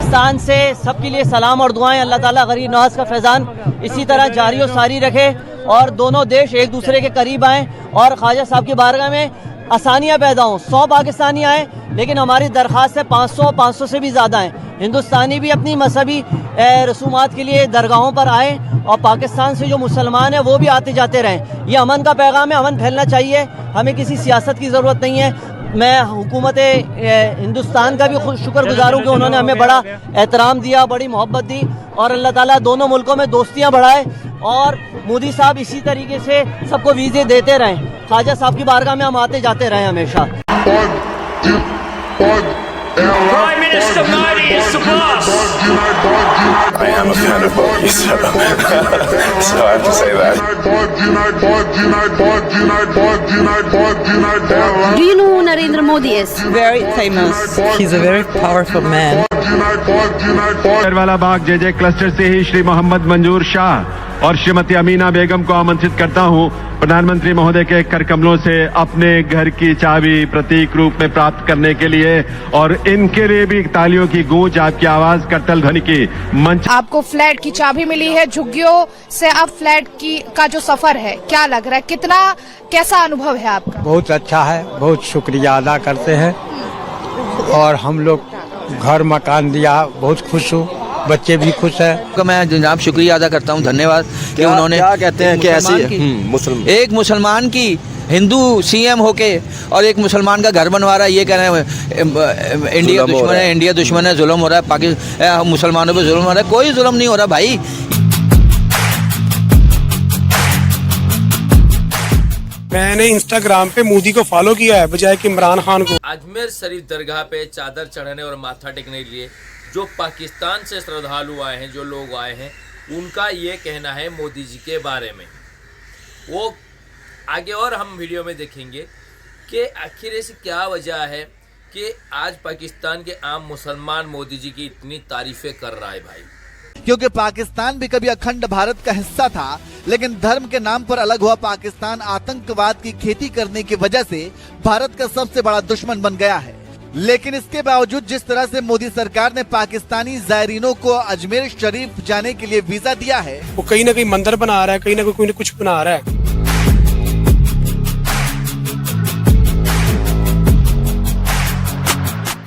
पाकिस्तान से सबके लिए सलाम और दुआएं। अल्लाह ताला गरीब नवाज का फैज़ान इसी तरह जारी और सारी रखे और दोनों देश एक दूसरे के करीब आएँ और ख्वाजा साहब की बारगाह में आसानियाँ पैदा हों। 100 पाकिस्तानी आए, लेकिन हमारी दरख्वास्त है 500 से भी ज़्यादा हैं। हिंदुस्तानी भी अपनी मजहबी रसूमात के लिए दरगाहों पर आए और पाकिस्तान से जो मुसलमान हैं वो भी आते जाते रहें। ये अमन का पैगाम है, अमन फैलना चाहिए, हमें किसी सियासत की ज़रूरत नहीं है। मैं हुकूमत हिंदुस्तान का भी शुक्रगुजार हूँ कि उन्होंने हमें बड़ा एहतराम दिया, बड़ी मोहब्बत दी और अल्लाह ताला दोनों मुल्कों में दोस्तियाँ बढ़ाए और मोदी साहब इसी तरीके से सबको वीज़े देते रहें। ख्वाजा साहब की बारगाह में हम आते जाते रहें हमेशा। Prime Minister Modi is the boss. I am a fan of Modi, so I have to say that. Do you know who Narendra Modi is? Very famous. He's a very powerful man. वाला बाग JJ cluster से ही श्री मोहम्मद मंजूर शाह और श्रीमती अमीना बेगम को आमंत्रित करता हूं प्रधानमंत्री महोदय के कर कमलों से अपने घर की चाबी प्रतीक रूप में प्राप्त करने के लिए और इनके लिए भी तालियों की गूंज, आपकी आवाज करतल ध्वनि की मंच। आपको फ्लैट की चाबी मिली है, झुग्गियों से अब फ्लैट का जो सफर है क्या लग रहा है, कैसा अनुभव है आपका? बहुत अच्छा है, बहुत शुक्रिया अदा करते हैं और हम लोग घर मकान दिया, बहुत खुश हूँ, बच्चे भी खुश हैं। मैं जनाब शुक्रिया अदा करता हूँ, धन्यवाद कि उन्होंने क्या कहते हैं कि ऐसी एक मुसलमान की हिंदू सीएम होके और एक मुसलमान का घर बनवा रहा है, ये कह रहे हैं इंडिया दुश्मन है, इंडिया दुश्मन है, जुल्म हो रहा है, पाकिस्तान मुसलमानों पे जुल्म हो रहा है। कोई जुल्म नहीं हो रहा भाई। मैंने इंस्टाग्राम पे मोदी को फॉलो किया है बजाय कि इमरान खान को। अजमेर शरीफ दरगाह पे चादर चढ़ाने और माथा टेकने के लिए जो पाकिस्तान से श्रद्धालु आए हैं, जो लोग आए हैं, उनका ये कहना है मोदी जी के बारे में। वो आगे और हम वीडियो में देखेंगे कि आखिर ऐसी क्या वजह है कि आज पाकिस्तान के आम मुसलमान मोदी जी की इतनी तारीफें कर रहा है भाई। क्योंकि पाकिस्तान भी कभी अखंड भारत का हिस्सा था, लेकिन धर्म के नाम पर अलग हुआ पाकिस्तान आतंकवाद की खेती करने की वजह से भारत का सबसे बड़ा दुश्मन बन गया है। लेकिन इसके बावजूद जिस तरह से मोदी सरकार ने पाकिस्तानी जायरीनों को अजमेर शरीफ जाने के लिए वीजा दिया है, वो कहीं ना कहीं मंदिर बना रहा है, कहीं ना कोई न कुछ बना रहा है।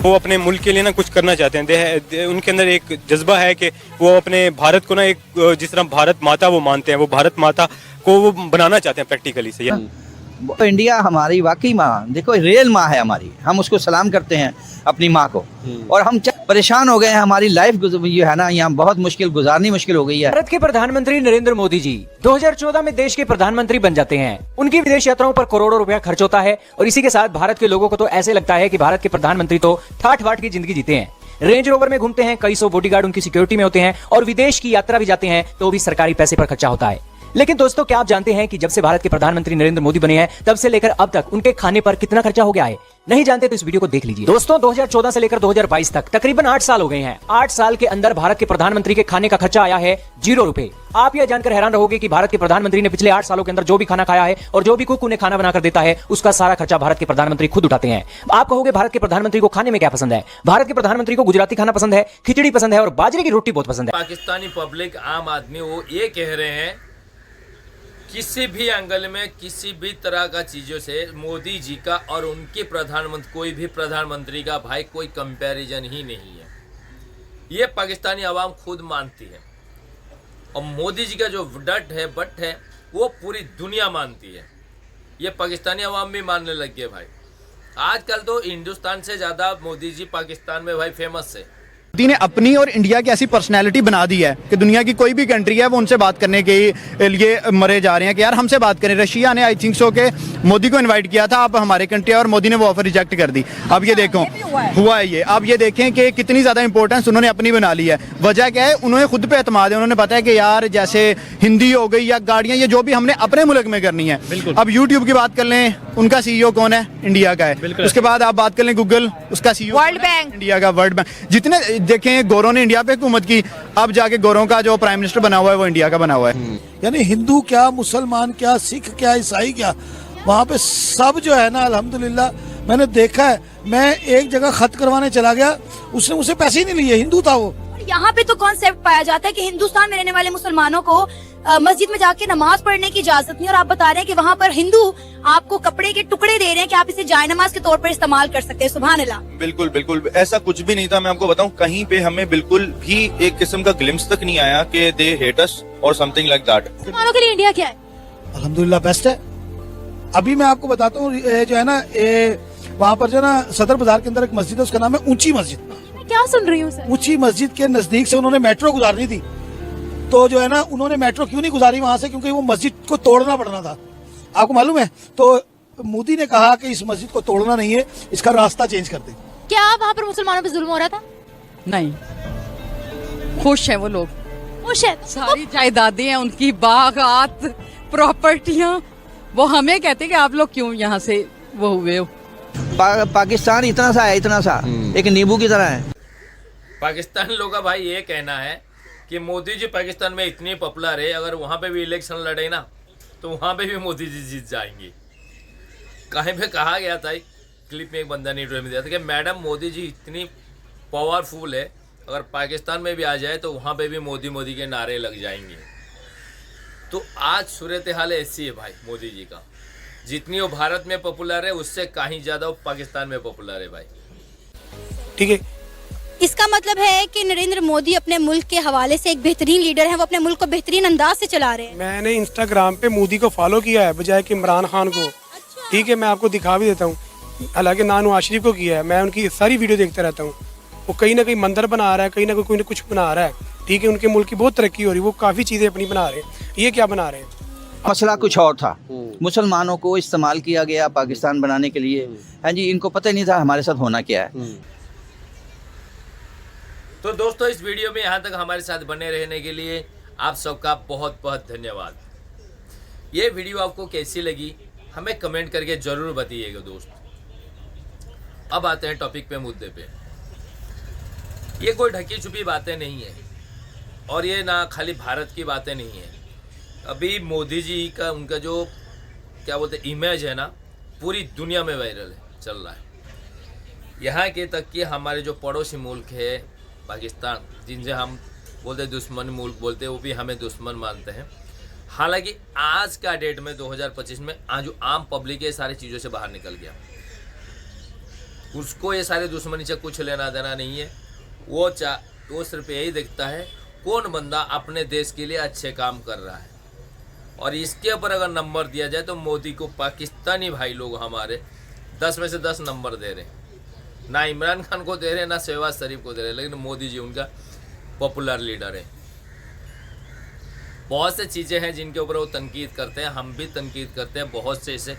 वो अपने मुल्क के लिए ना कुछ करना चाहते हैं, उनके अंदर एक जज्बा है कि वो अपने भारत को ना एक जिस तरह भारत माता वो मानते हैं, वो भारत माता को वो बनाना चाहते हैं प्रैक्टिकली से। इंडिया हमारी वाकई माँ, देखो रियल माँ है हमारी, हम उसको सलाम करते हैं अपनी माँ को। और हम परेशान हो गए हैं, हमारी लाइफ जो है ना यहाँ बहुत गुजारनी मुश्किल हो गई है। भारत के प्रधानमंत्री नरेंद्र मोदी जी 2014 में देश के प्रधानमंत्री बन जाते हैं। उनकी विदेश यात्राओं पर करोड़ों रुपया खर्च होता है और इसी के साथ भारत के लोगों को तो ऐसे लगता है कि भारत के प्रधानमंत्री तो ठाठ वाठ की जिंदगी जीते हैं। रेंज रोवर में घूमते हैं, कई सौ बॉडीगार्ड उनकी सिक्योरिटी में होते हैं और विदेश की यात्रा भी जाते हैं तो भी सरकारी पैसे पर खर्चा होता है। लेकिन दोस्तों, क्या आप जानते हैं कि जब से भारत के प्रधानमंत्री नरेंद्र मोदी बने हैं तब से लेकर अब तक उनके खाने पर कितना खर्चा हो गया है? नहीं जानते तो इस वीडियो को देख लीजिए। दोस्तों, 2014 से लेकर 2022 तक तकरीबन 8 साल हो गए हैं। 8 साल के अंदर भारत के प्रधानमंत्री के खाने का खर्चा आया है 0 रुपए। आप यह जानकर हैरान रहोगे कि भारत के प्रधानमंत्री ने पिछले 8 सालों के अंदर जो भी खाना खाया है और जो भी कुक उन्हें खाना बनाकर देता है उसका सारा खर्चा भारत के प्रधानमंत्री खुद उठाते हैं। आप कहोगे भारत के प्रधानमंत्री को खाने में क्या पसंद है? भारत के प्रधानमंत्री को गुजराती खाना पसंद है, खिचड़ी पसंद है और बाजरे की रोटी बहुत पसंद है। पाकिस्तानी पब्लिक, आम आदमी वो ये कह रहे हैं किसी भी एंगल में किसी भी तरह का चीज़ों से मोदी जी का और उनके प्रधानमंत्री, कोई भी प्रधानमंत्री का भाई कोई कंपैरिजन ही नहीं है। ये पाकिस्तानी आवाम खुद मानती है और मोदी जी का जो बट है वो पूरी दुनिया मानती है। ये पाकिस्तानी आवाम भी मानने लग गए भाई। आजकल तो हिंदुस्तान से ज़्यादा मोदी जी पाकिस्तान में भाई फेमस है। मोदी ने अपनी और इंडिया की ऐसी पर्सनैलिटी बना दी है कि दुनिया की कोई भी कंट्री है वो उनसे बात करने के लिए मरे जा रहे हैं कि यार हमसे बात करें। रशिया ने आई थिंक सो के मोदी को इनवाइट किया था, अब हमारे कंट्री और मोदी ने वो ऑफर रिजेक्ट कर दी। अब ये देखो हुआ है ये। अब ये देखें कि कितनी ज़्यादा इंपॉर्टेंस उन्होंने अपनी बना ली है। वजह क्या है? उन्होंने खुद पे एतमाद है। उन्होंने बताया कि यार जैसे हिंदी हो गई या गाड़ियाँ, ये जो भी हमने अपने मुल्क में करनी है। अब यूट्यूब की बात कर लें, उनका CEO कौन है? इंडिया का है। उसके बाद आप बात कर लें गूगल, उसका CEO वर्ल्ड बैंक, इंडिया का वर्ल्ड बैंक। जितने देखें गौरव ने इंडिया पे हुकूमत की, अब जाके गौरव का जो प्राइम मिनिस्टर बना हुआ है वो इंडिया का बना हुआ है। यानी हिंदू क्या, मुसलमान क्या, सिख क्या, ईसाई क्या, वहाँ पे सब जो है ना अल्हम्दुलिल्लाह मैंने देखा है, मैं एक जगह खत करवाने चला गया, उसने मुझसे पैसे ही नहीं लिए, हिंदू था वो। यहाँ पे तो कॉन्सेप्ट पाया जाता है कि हिंदुस्तान में रहने वाले मुसलमानों को मस्जिद में जाके नमाज पढ़ने की इजाजत नहीं, और आप बता रहे हैं कि वहाँ पर हिंदू आपको कपड़े के टुकड़े दे रहे हैं कि आप इसे जायनमाज के तौर पर इस्तेमाल कर सकते हैं। सुभान अल्लाह। बिल्कुल बिल्कुल ऐसा कुछ भी नहीं था। मैं आपको बताऊं, कहीं पे हमें बिल्कुल भी एक किस्म का ग्लिम्स तक नहीं आया कि दे हेट अस और समथिंग लाइक दैट। मुसलमानों के लिए इंडिया क्या है? अल्हम्दुलिल्लाह बेस्ट है। अभी मैं आपको बताता हूँ, जो है ना, वहाँ पर जो है ना सदर बाजार के अंदर एक मस्जिद है, उसका नाम है ऊंची मस्जिद। क्या सुन रही हूँ सर? ऊंची मस्जिद के नजदीक से उन्होंने मेट्रो गुजारनी थी, तो जो है ना उन्होंने मेट्रो क्यों नहीं गुजारी वहां से, क्योंकि वो मस्जिद को तोड़ना पड़ना था। आपको मालूम है? तो मोदी ने कहा कि इस मस्जिद को तोड़ना नहीं है, इसका रास्ता चेंज कर दे। क्या वहाँ पर मुसलमानों पे जुल्म हो रहा था? नहीं, खुश हैं वो लोग, खुश है। सारी जायदादें हैं उनकी, बागात, प्रॉपर्टियां, वो हमें कहते कि आप लोग क्यों यहाँ से वो हुए हो। पाकिस्तान इतना सा है, इतना सा, एक नींबू की तरह है। पाकिस्तान लोगों का भाई ये कहना है कि मोदी जी पाकिस्तान में इतनी पॉपुलर है, अगर वहाँ पे भी इलेक्शन लड़े ना तो वहाँ पे भी मोदी जी जीत जाएंगे। कहीं पे कहा गया था, क्लिप में एक बंदा ने इंटरव्यू में दिया था कि मैडम मोदी जी इतनी पावरफुल है, अगर पाकिस्तान में भी आ जाए तो वहाँ पे भी मोदी मोदी के नारे लग जाएंगे। तो आज सूरत हाल ऐसी है भाई मोदी जी का, जितनी वो भारत में पॉपुलर है उससे कहीं ज़्यादा वो पाकिस्तान में पॉपुलर है भाई। ठीक है, इसका मतलब है कि नरेंद्र मोदी अपने मुल्क के हवाले से एक बेहतरीन लीडर हैं, वो अपने मुल्क को बेहतरीन अंदाज से चला रहे हैं। मैंने इंस्टाग्राम पे मोदी को फॉलो किया है बजाय कि इमरान खान को। ठीक है, मैं आपको दिखा भी देता हूँ, हालांकि ना नवाज शरीफ को किया है। मैं उनकी सारी वीडियो देखता रहता हूँ, वो कहीं ना कहीं मंदिर बना रहा है, कहीं ना कोई ना कुछ बना रहा है। ठीक है, उनके मुल्क की बहुत तरक्की हो रही है, वो काफ़ी चीज़ें अपनी बना रहे हैं। ये क्या बना रहे हैं? मसला कुछ और था, मुसलमानों को इस्तेमाल किया गया पाकिस्तान बनाने के लिए। हाँ जी, इनको पता नहीं था हमारे साथ होना क्या है। तो दोस्तों, इस वीडियो में यहाँ तक हमारे साथ बने रहने के लिए आप सबका बहुत बहुत धन्यवाद। ये वीडियो आपको कैसी लगी हमें कमेंट करके ज़रूर बताइएगा दोस्त। अब आते हैं टॉपिक पे, मुद्दे पे। ये कोई ढकी छुपी बातें नहीं है और ये ना खाली भारत की बातें नहीं है। अभी मोदी जी का उनका जो क्या बोलते इमेज है ना, पूरी दुनिया में वायरल है, चल रहा है। यहाँ के तक कि हमारे जो पड़ोसी मुल्क है पाकिस्तान, जिनसे हम बोलते दुश्मन मुल्क बोलते, वो भी हमें दुश्मन मानते हैं। हालांकि आज का डेट में 2025 में आज जो आम पब्लिक है सारी चीज़ों से बाहर निकल गया, उसको ये सारे दुश्मनी से कुछ लेना देना नहीं है। वो सिर्फ यही देखता है कौन बंदा अपने देश के लिए अच्छे काम कर रहा है। और इसके ऊपर अगर नंबर दिया जाए तो मोदी को पाकिस्तानी भाई लोग हमारे 10 में से 10 नंबर दे रहे हैं। ना इमरान खान को दे रहे, ना शहबाज शरीफ को दे रहे, लेकिन मोदी जी उनका पॉपुलर लीडर है। बहुत से चीज़ें हैं जिनके ऊपर वो तनकीद करते हैं, हम भी तनकीद करते हैं। बहुत से ऐसे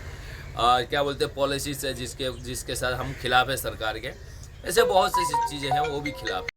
क्या बोलते हैं पॉलिसीज है जिसके साथ हम खिलाफ है सरकार के, ऐसे बहुत सी चीज़ें हैं वो भी खिलाफ है।